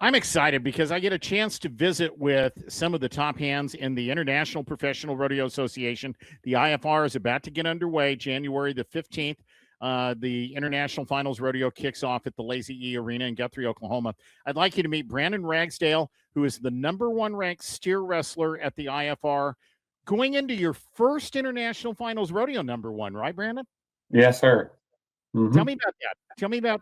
I'm excited because I get a chance to visit with some of the top hands in the International Professional Rodeo Association. The IFR is about to get underway January the 15th. The International Finals Rodeo kicks off at the Lazy E Arena in Guthrie, Oklahoma. I'd like you to meet Brandon Ragsdale, who is the #1 ranked steer wrestler at the IFR, going into your first International Finals Rodeo #1, right, Brandon? Yes, sir. Mm-hmm. Tell me about that. Tell me about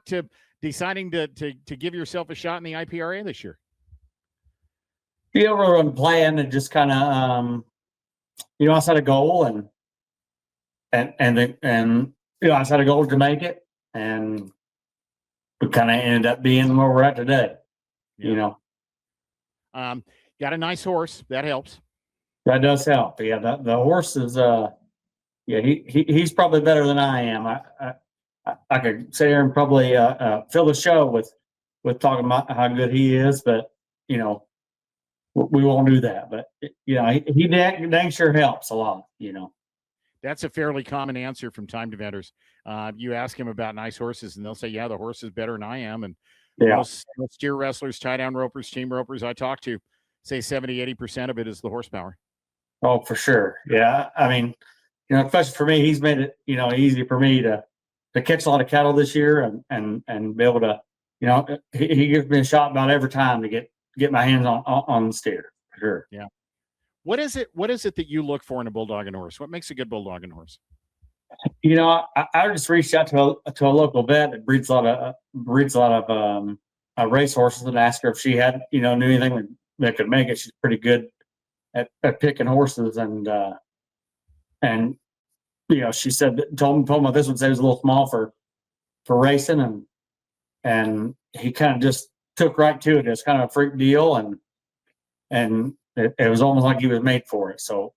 deciding to give yourself a shot in the IPRA this year. Yeah, we're on plan and just kind of, I set a goal and I set a goal to make it, and we kind of ended up being where we're at today. Yeah. Got a nice horse that helps. That does help. Yeah, the horse is he's probably better than I am. I could sit here and probably fill the show with talking about how good he is, but we won't do that. But he dang sure helps a lot. That's a fairly common answer from time to vendors. You ask them about nice horses, and they'll say, "Yeah, the horse is better than I am." And most steer wrestlers, tie down ropers, team ropers I talk to say 70-80% of it is the horsepower. Oh, for sure. Yeah, I mean, especially for me, he's made it easy for me to catch a lot of cattle this year and be able to, he gives me a shot about every time to get my hands on the steer, for sure. Yeah. What is it that you look for in a bulldogging horse? What makes a good bulldogging horse? I just reached out to a local vet that breeds a lot of race horses and asked her if she had knew anything that could make it. She's pretty good at picking horses, and she said told me this one said it was a little small for racing, and he kind of just took right to it. It's kind of a freak deal, and it was almost like he was made for it. So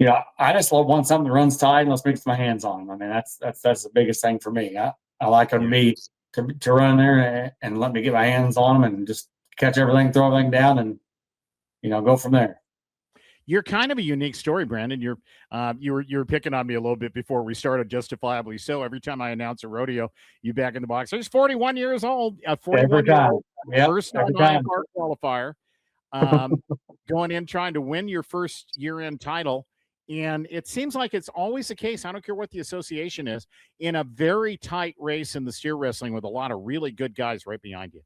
I just want something that runs tight and let's mix my hands on him. I mean, that's the biggest thing for me. I like him to run there and let me get my hands on him and just catch everything, throw everything down, and go from there. You're kind of a unique story, Brandon. You were picking on me a little bit before we started, justifiably so. Every time I announce a rodeo, you back in the box. He's 41 years old, 41-year-old, first time IPR qualifier, going in trying to win your first year-end title. And it seems like it's always the case, I don't care what the association is, in a very tight race in the steer wrestling with a lot of really good guys right behind you.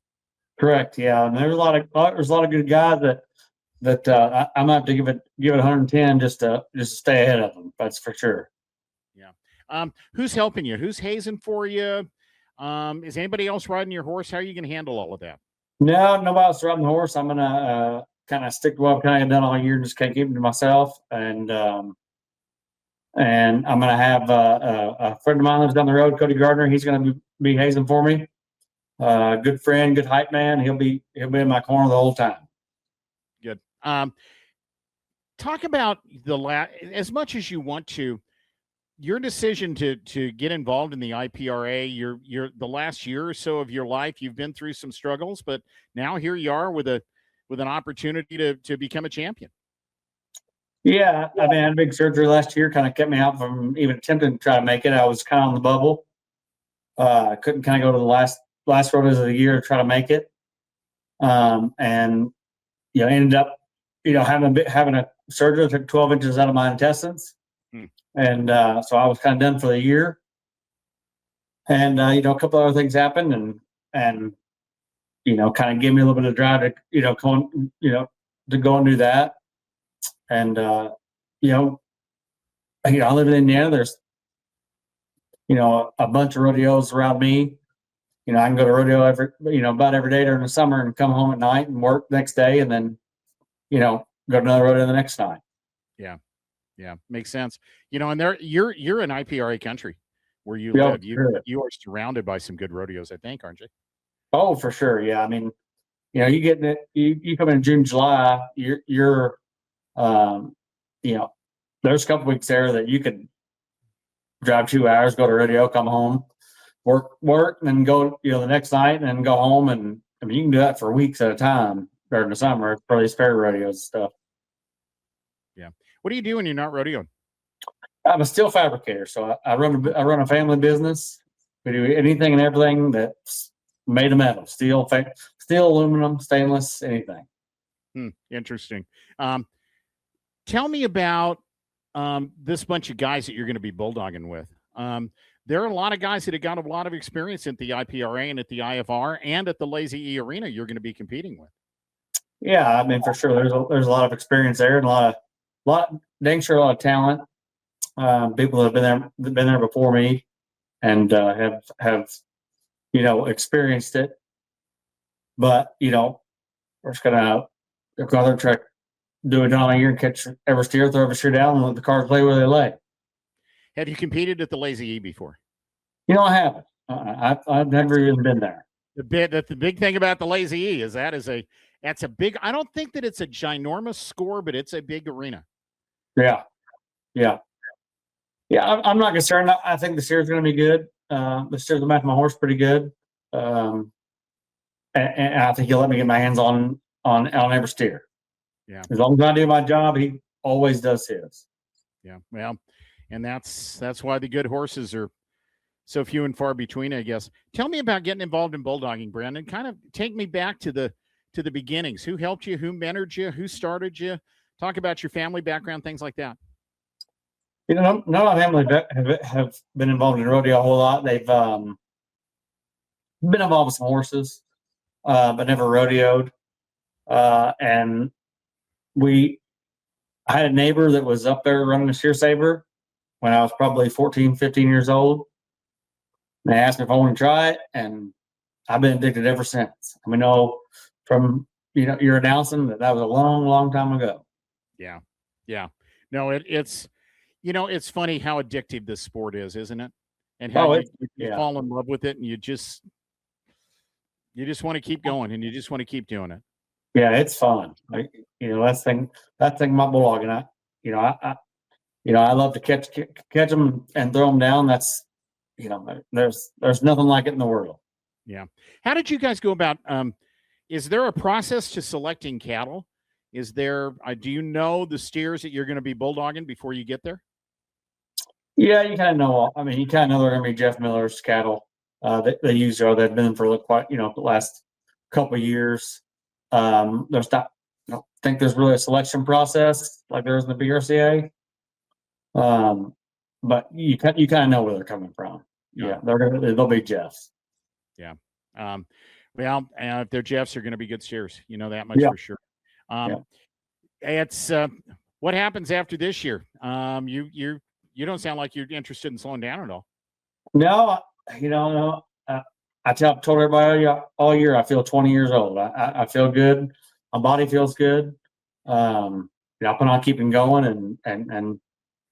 Correct. Yeah, and there's a lot of good guys that I'm gonna have to give it 110 just to stay ahead of them. That's for sure. Yeah. Who's helping you? Who's hazing for you? Is anybody else riding your horse? How are you going to handle all of that? No, nobody else riding the horse. I'm gonna kind of stick to what I've kind of done all year, and just kind of keep it to myself. And I'm gonna have a friend of mine lives down the road, Cody Gardner. He's gonna be hazing for me. Good friend, good hype man. He'll be in my corner the whole time. Good. Talk about as much as you want to, your decision to get involved in the IPRA. You're the last year or so of your life, you've been through some struggles, but now here you are with an opportunity to become a champion. Yeah, I mean, I had a big surgery last year, kind of kept me out from even attempting to try to make it. I was kind of on the bubble. I couldn't kind of go to the last rodeos of the year to try to make it. And ended up having a surgery that took 12 inches out of my intestines. And so I was kind of done for the year. And a couple other things happened, and kind of gave me a little bit of drive to to go and do that. And I live in Indiana. There's a bunch of rodeos around me. I can go to rodeo about every day during the summer and come home at night and work the next day, and then go to another rodeo the next night. Yeah, makes sense. And you're in IPRA country where you live. Sure. You are surrounded by some good rodeos, I think, aren't you? Oh, for sure. Yeah, I mean, you get it. You come in June, July. You're there's a couple weeks there that you could drive 2 hours, go to rodeo, come home, work, and then go the next night, and then go home. And I mean, you can do that for weeks at a time during the summer for these fair rodeos and stuff. Yeah. What do you do when you're not rodeoing? I'm a steel fabricator, so I run a family business. We do anything and everything that's made of metal, steel, aluminum, stainless, anything. Interesting. Tell me about this bunch of guys that you're going to be bulldogging with. There are a lot of guys that have got a lot of experience at the IPRA and at the IFR and at the Lazy E Arena you're going to be competing with. Yeah, I mean, for sure, there's a lot of experience there and dang sure, a lot of talent. People that have been there before me and have experienced it. But we're just gonna go out there, do it all year, and catch every steer, throw every steer down, and let the cars lay where they lay. Have you competed at the Lazy E before? I haven't. I've never even been there. The big thing about the Lazy E is that's a big. I don't think that it's a ginormous score, but it's a big arena. Yeah. I'm not concerned. I think the steer's going to be good. The steer's match my horse pretty good, and I think he'll let me get my hands on every steer. Yeah. As long as I do my job, he always does his. Yeah. Well, and that's why the good horses are so few and far between, I guess. Tell me about getting involved in bulldogging, Brandon. Kind of take me back to the beginnings. Who helped you? Who mentored you? Who started you? Talk about your family background, things like that. None of my family have been involved in rodeo a whole lot. They've been involved with some horses, but never rodeoed. And I had a neighbor that was up there running a steer saber when I was probably 14, 15 years old. They asked me if I want to try it, and I've been addicted ever since. I mean, from you're announcing that was a long, long time ago. Yeah. No, it's it's funny how addictive this sport is, isn't it? And how you fall in love with it, and you just want to keep going, and you just want to keep doing it. Yeah, it's fun. That thing about bulldogging. I love to catch them and throw them down. That's there's nothing like it in the world. Yeah. How did you guys go about? Is there a process to selecting cattle? Is there? Do you know the steers that you're going to be bulldogging before you get there? Yeah, you kind of know. I mean, you kind of know they're going to be Jeff Miller's cattle. They usually are. They've been for quite the last couple of years. There's not. I don't think there's really a selection process like there is in the BRCA. But you kind of know where they're coming from. Yeah, they'll be Jeffs. Yeah. Well, if they're Jeffs, they're going to be good steers. You know that much for sure. It's what happens after this year. You don't sound like you're interested in slowing down at all. No, no. I told everybody all year I feel 20 years old. I feel good. My body feels good. I plan on keeping going, and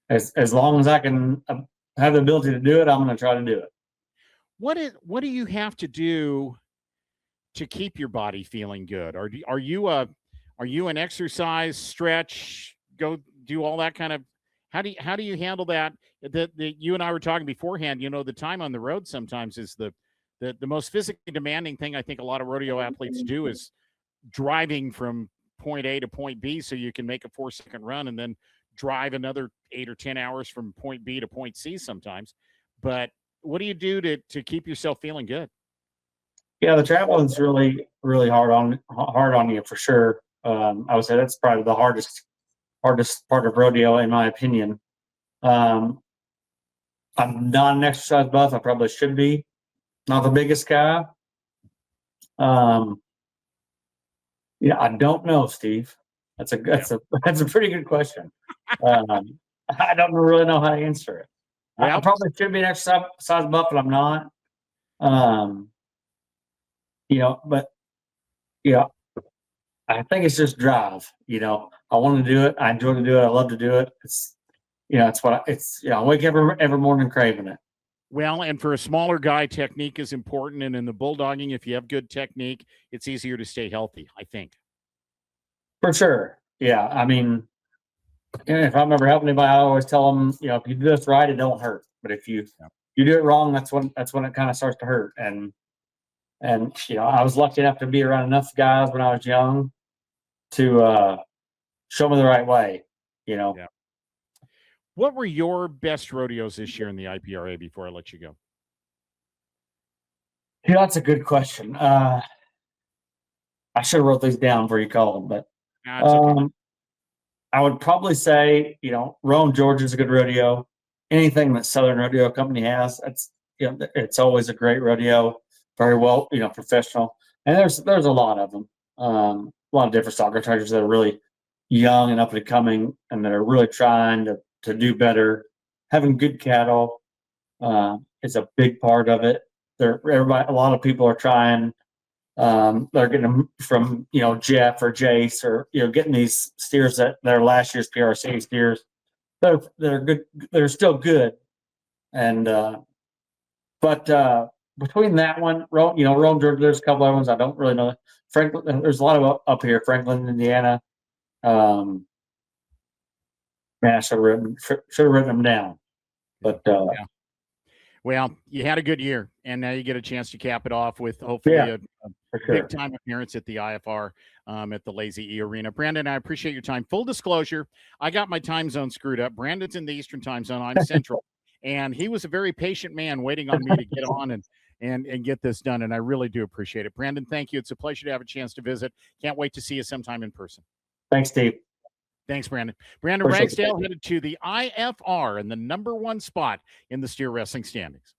as long as I can have the ability to do it, I'm going to try to do it. What do you have to do to keep your body feeling good? Are you an exercise, stretch, go do all that kind of? How do you handle that? That you and I were talking beforehand. The time on the road sometimes is the most physically demanding thing I think a lot of rodeo athletes do is driving from point A to point B so you can make a 4-second run and then drive another 8 or 10 hours from point B to point C sometimes. But what do you do to keep yourself feeling good? Yeah, the traveling's really, really hard on you for sure. I would say that's probably the hardest part of rodeo, in my opinion. I'm not an exercise buff. I probably should be. Not the biggest guy. I don't know, Steve. That's a pretty good question. I don't really know how to answer it. I probably should be an exercise buff, but I'm not. But I think it's just drive. I want to do it. I enjoy to do it. I love to do it. I wake up every morning craving it. Well, and for a smaller guy, technique is important. And in the bulldogging, if you have good technique, it's easier to stay healthy, I think. For sure. Yeah. I mean, if I remember helping anybody, I always tell them, if you do this right, it don't hurt. But if you do it wrong, that's when it kind of starts to hurt. And I was lucky enough to be around enough guys when I was young to show me the right way. Yeah. What were your best rodeos this year in the IPRA before I let you go? Yeah, that's a good question. I should have wrote these down before you called them, but That's okay. I would probably say, Rome, Georgia is a good rodeo. Anything that Southern Rodeo Company has, it's always a great rodeo. Very well, professional. And there's a lot of them. A lot of different stock contractors that are really young and up and coming, and that are really trying to do better. Having good cattle is a big part of it. A lot of people are trying. They're getting them from Jeff or Jace, or getting these steers that they're last year's PRC steers. They're good. They're still good, and but between that one, Rome, Georgia, there's a couple other ones I don't really know. Franklin, there's a lot of up here. Franklin, Indiana. Man, I should have written them down, but yeah. Well, you had a good year, and now you get a chance to cap it off with hopefully a big time appearance at the IFR at the Lazy E Arena. Brandon, I appreciate your time. Full disclosure, I got my time zone screwed up. Brandon's in the Eastern time zone. I'm Central. And he was a very patient man waiting on me to get on and get this done. And I really do appreciate it. Brandon, thank you. It's a pleasure to have a chance to visit. Can't wait to see you sometime in person. Thanks, Steve. Thanks, Brandon. Brandon Ragsdale headed to the IFR in the #1 spot in the steer wrestling standings.